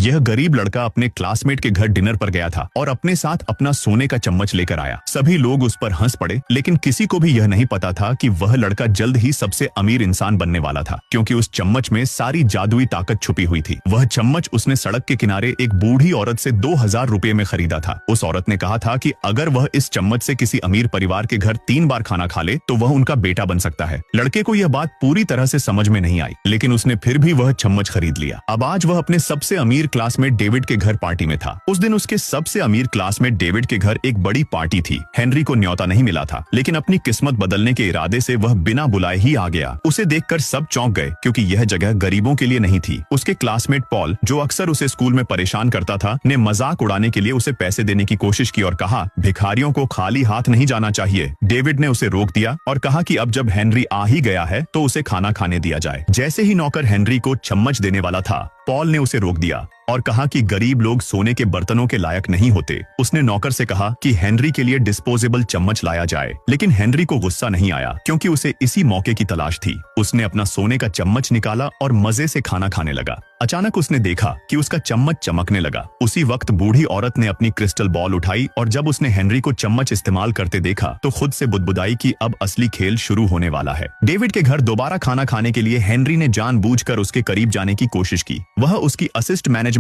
यह गरीब लड़का अपने क्लासमेट के घर डिनर पर गया था और अपने साथ अपना सोने का चम्मच लेकर आया। सभी लोग उस पर हंस पड़े, लेकिन किसी को भी यह नहीं पता था कि वह लड़का जल्द ही सबसे अमीर इंसान बनने वाला था, क्योंकि उस चम्मच में सारी जादुई ताकत छुपी हुई थी। वह चम्मच उसने सड़क के किनारे एक बूढ़ी औरत से 2000 रुपए में खरीदा था। उस औरत ने कहा था कि अगर वह इस चम्मच से किसी अमीर परिवार के घर 3 बार खाना खा ले तो वह उनका बेटा बन सकता है। लड़के को यह बात पूरी तरह से समझ में नहीं आई, लेकिन उसने फिर भी वह चम्मच खरीद लिया। अब आज वह अपने सबसे अमीर क्लासमेट डेविड के घर पार्टी में था। उस दिन उसके सबसे अमीर क्लासमेट डेविड के घर एक बड़ी पार्टी थी। हेनरी को न्योता नहीं मिला था, लेकिन अपनी किस्मत बदलने के इरादे से वह बिना बुलाए ही आ गया। उसे देखकर सब चौंक गए, क्योंकि यह जगह गरीबों के लिए नहीं थी। उसके क्लासमेट पॉल, जो अक्सर उसे स्कूल में परेशान करता था, ने मजाक उड़ाने के लिए उसे पैसे देने की कोशिश की और कहा, भिखारियों को खाली हाथ नहीं जाना चाहिए। डेविड ने उसे रोक दिया और कहा कि अब जब हेनरी आ ही गया है तो उसे खाना खाने दिया जाए। जैसे ही नौकर हेनरी को चम्मच देने वाला था, पॉल ने उसे रोक दिया और कहा कि गरीब लोग सोने के बर्तनों के लायक नहीं होते। उसने नौकर से कहा कि हेनरी के लिए डिस्पोजेबल चम्मच लाया जाए, लेकिन हेनरी को गुस्सा नहीं आया, क्योंकि उसे इसी मौके की तलाश थी। उसने अपना सोने का चम्मच निकाला और मजे से खाना खाने लगा। अचानक उसने देखा कि उसका चम्मच चमकने लगा। उसी वक्त बूढ़ी औरत ने अपनी क्रिस्टल बॉल उठाई और जब उसने हेनरी को चम्मच इस्तेमाल करते देखा तो खुद से बुदबुदाई कि अब असली खेल शुरू होने वाला है। डेविड के घर दोबारा खाना खाने के लिए हेनरी ने जानबूझकर उसके करीब जाने की कोशिश की। वह उसकी असिस्ट मैनेजर